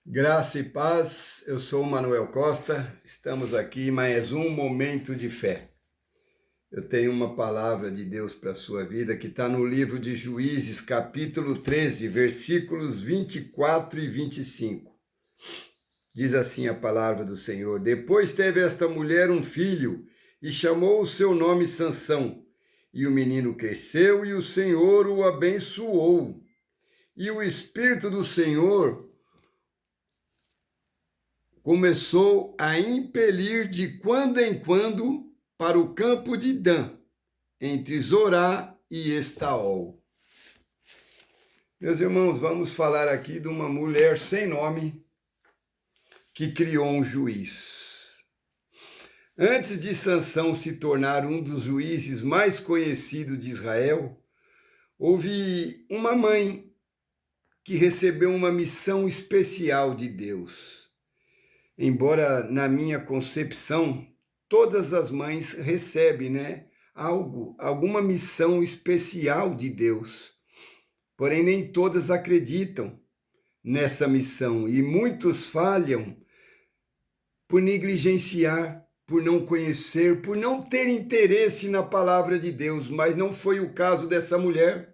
Graça e paz, eu sou o Manuel Costa, estamos aqui em mais um momento de fé. Eu tenho uma palavra de Deus para a sua vida que está no livro de Juízes, capítulo 13, versículos 24 e 25. Diz assim a palavra do Senhor: Depois teve esta mulher um filho e chamou o seu nome Sansão. E o menino cresceu e o Senhor o abençoou. E o Espírito do Senhor começou a impelir de quando em quando para o campo de Dan, entre Zorá e Estaol. Meus irmãos, vamos falar aqui de uma mulher sem nome que criou um juiz. Antes de Sansão se tornar um dos juízes mais conhecidos de Israel, houve uma mãe que recebeu uma missão especial de Deus. Embora na minha concepção, todas as mães recebem, alguma missão especial de Deus. Porém, nem todas acreditam nessa missão e muitos falham por negligenciar, por não conhecer, por não ter interesse na palavra de Deus, mas não foi o caso dessa mulher.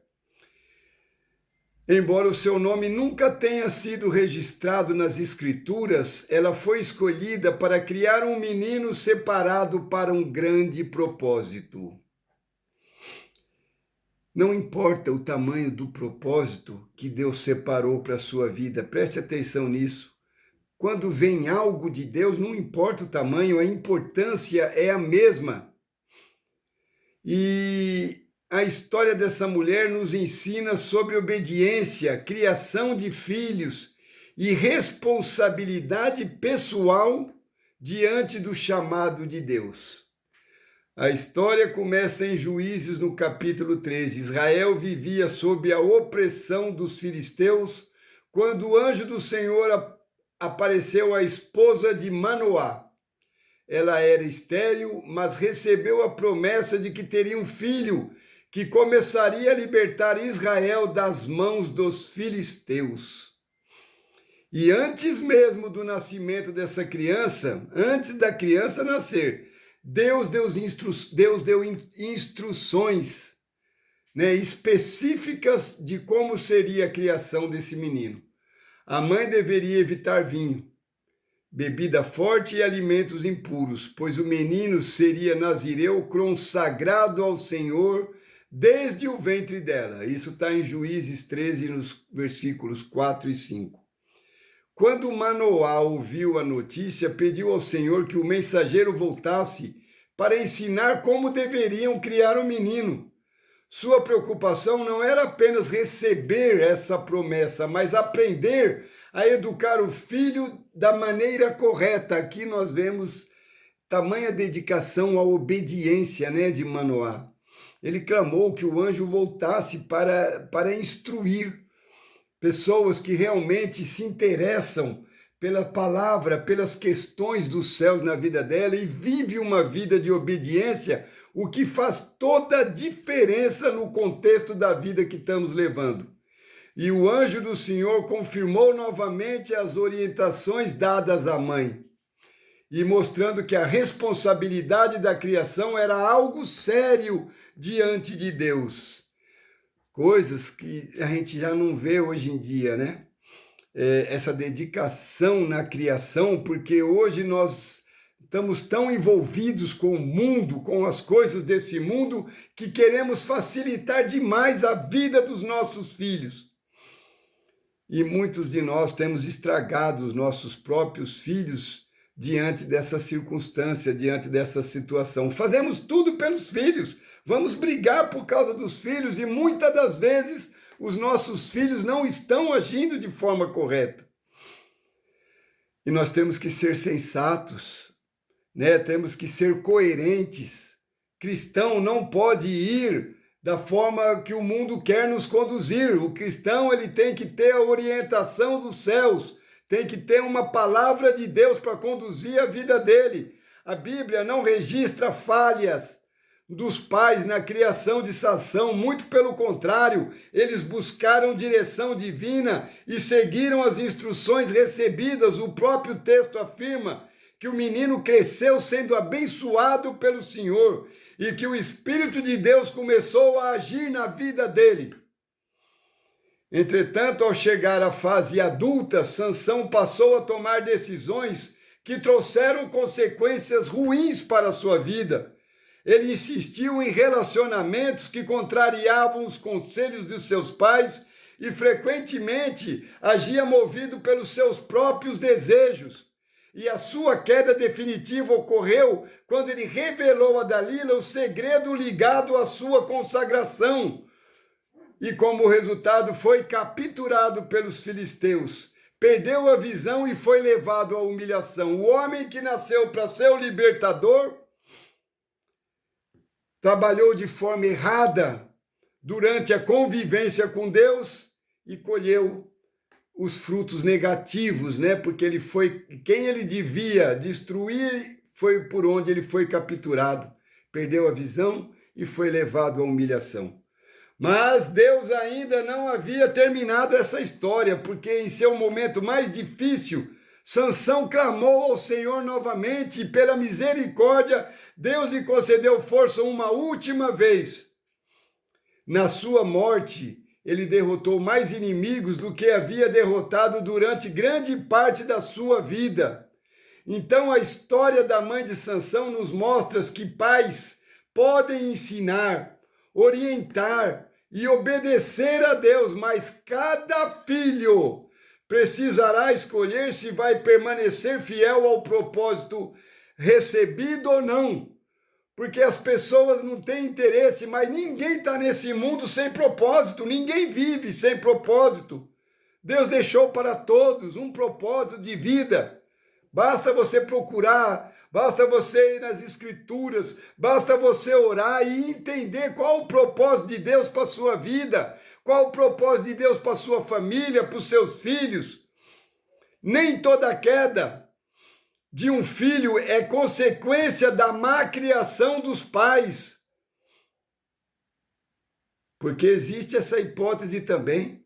Embora o seu nome nunca tenha sido registrado nas Escrituras, ela foi escolhida para criar um menino separado para um grande propósito. Não importa o tamanho do propósito que Deus separou para a sua vida, preste atenção nisso. Quando vem algo de Deus, não importa o tamanho, a importância é a mesma. E a história dessa mulher nos ensina sobre obediência, criação de filhos e responsabilidade pessoal diante do chamado de Deus. A história começa em Juízes, no capítulo 13. Israel vivia sob a opressão dos filisteus quando o anjo do Senhor apareceu à esposa de Manoá. Ela era estéril, mas recebeu a promessa de que teria um filho que começaria a libertar Israel das mãos dos filisteus. E antes mesmo do nascimento dessa criança, antes da criança nascer, Deus deu instruções, específicas de como seria a criação desse menino. A mãe deveria evitar vinho, bebida forte e alimentos impuros, pois o menino seria nazireu consagrado ao Senhor desde o ventre dela. Isso está em Juízes 13, nos versículos 4 e 5. Quando Manoá ouviu a notícia, pediu ao Senhor que o mensageiro voltasse para ensinar como deveriam criar o menino. Sua preocupação não era apenas receber essa promessa, mas aprender a educar o filho da maneira correta. Aqui nós vemos tamanha dedicação à obediência, de Manoá. Ele clamou que o anjo voltasse para instruir pessoas que realmente se interessam pela palavra, pelas questões dos céus na vida dela e vive uma vida de obediência, o que faz toda a diferença no contexto da vida que estamos levando. E o anjo do Senhor confirmou novamente as orientações dadas à mãe, e mostrando que a responsabilidade da criação era algo sério diante de Deus. Coisas que a gente já não vê hoje em dia, essa dedicação na criação, porque hoje nós estamos tão envolvidos com o mundo, com as coisas desse mundo, que queremos facilitar demais a vida dos nossos filhos. E muitos de nós temos estragado os nossos próprios filhos diante dessa circunstância, diante dessa situação. Fazemos tudo pelos filhos, vamos brigar por causa dos filhos e muitas das vezes os nossos filhos não estão agindo de forma correta. E nós temos que ser sensatos, temos que ser coerentes. Cristão não pode ir da forma que o mundo quer nos conduzir. O cristão ele tem que ter a orientação dos céus, tem que ter uma palavra de Deus para conduzir a vida dele. A Bíblia não registra falhas dos pais na criação de Sansão, muito pelo contrário, eles buscaram direção divina e seguiram as instruções recebidas. O próprio texto afirma que o menino cresceu sendo abençoado pelo Senhor e que o Espírito de Deus começou a agir na vida dele. Entretanto, ao chegar à fase adulta, Sansão passou a tomar decisões que trouxeram consequências ruins para a sua vida. Ele insistiu em relacionamentos que contrariavam os conselhos de seus pais e frequentemente agia movido pelos seus próprios desejos. E a sua queda definitiva ocorreu quando ele revelou a Dalila o segredo ligado à sua consagração. E como resultado foi capturado pelos filisteus. Perdeu a visão e foi levado à humilhação. O homem que nasceu para ser o libertador trabalhou de forma errada durante a convivência com Deus e colheu os frutos negativos, né? Porque ele foi quem ele devia destruir, foi por onde ele foi capturado. Perdeu a visão e foi levado à humilhação. Mas Deus ainda não havia terminado essa história, porque em seu momento mais difícil, Sansão clamou ao Senhor novamente, e pela misericórdia, Deus lhe concedeu força uma última vez. Na sua morte, ele derrotou mais inimigos do que havia derrotado durante grande parte da sua vida. Então, a história da mãe de Sansão nos mostra que pais podem ensinar, orientar e obedecer a Deus, mas cada filho precisará escolher se vai permanecer fiel ao propósito recebido ou não. Porque as pessoas não têm interesse, mas ninguém está nesse mundo sem propósito, ninguém vive sem propósito. Deus deixou para todos um propósito de vida. Basta você procurar, basta você ir nas escrituras, basta você orar e entender qual o propósito de Deus para a sua vida, qual o propósito de Deus para a sua família, para os seus filhos. Nem toda queda de um filho é consequência da má criação dos pais. Porque existe essa hipótese também,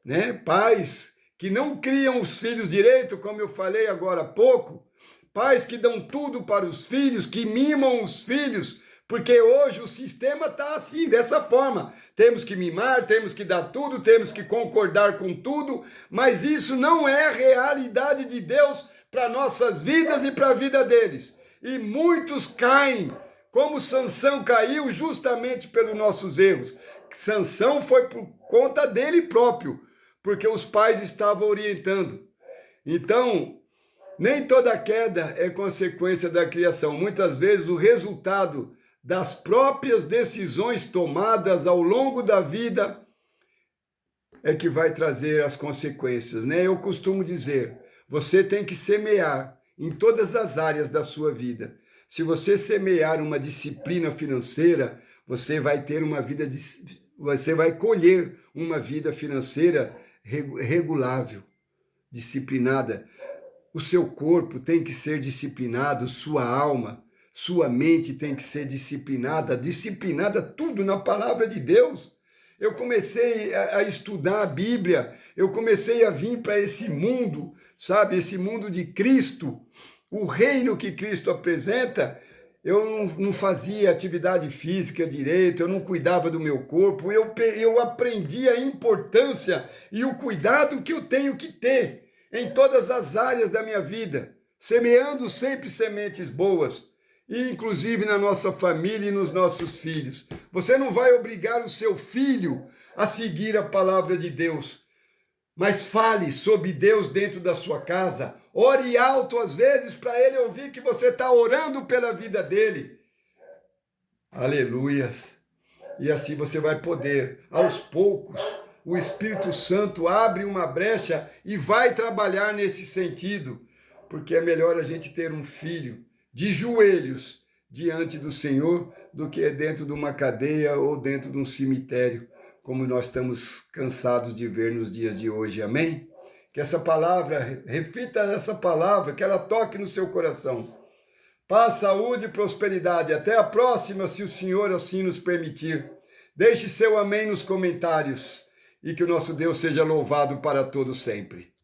né? Pais que não criam os filhos direito, como eu falei agora há pouco, pais que dão tudo para os filhos, que mimam os filhos, porque hoje o sistema está assim, dessa forma. Temos que mimar, temos que dar tudo, temos que concordar com tudo, mas isso não é a realidade de Deus para nossas vidas e para a vida deles. E muitos caem, como Sansão caiu justamente pelos nossos erros. Sansão foi por conta dele próprio, porque os pais estavam orientando. Então, nem toda queda é consequência da criação. Muitas vezes o resultado das próprias decisões tomadas ao longo da vida é que vai trazer as consequências, né? Eu costumo dizer, você tem que semear em todas as áreas da sua vida. Se você semear uma disciplina financeira, você vai ter uma vida, você vai colher uma vida financeira regulável, disciplinada. O seu corpo tem que ser disciplinado, sua alma, sua mente tem que ser disciplinada tudo na palavra de Deus. Eu comecei a estudar a Bíblia, eu comecei a vir para esse mundo, sabe, esse mundo de Cristo, o reino que Cristo apresenta. Eu não fazia atividade física direito, eu não cuidava do meu corpo, eu aprendi a importância e o cuidado que eu tenho que ter em todas as áreas da minha vida, semeando sempre sementes boas, e inclusive na nossa família e nos nossos filhos. Você não vai obrigar o seu filho a seguir a palavra de Deus, mas fale sobre Deus dentro da sua casa. Ore alto às vezes para ele ouvir que você está orando pela vida dele. Aleluia! E assim você vai poder, aos poucos, o Espírito Santo abre uma brecha e vai trabalhar nesse sentido, porque é melhor a gente ter um filho de joelhos diante do Senhor do que dentro de uma cadeia ou dentro de um cemitério, como nós estamos cansados de ver nos dias de hoje. Amém? Que essa palavra, repita essa palavra, que ela toque no seu coração. Paz, saúde e prosperidade. Até a próxima, se o Senhor assim nos permitir. Deixe seu amém nos comentários e que o nosso Deus seja louvado para todo sempre.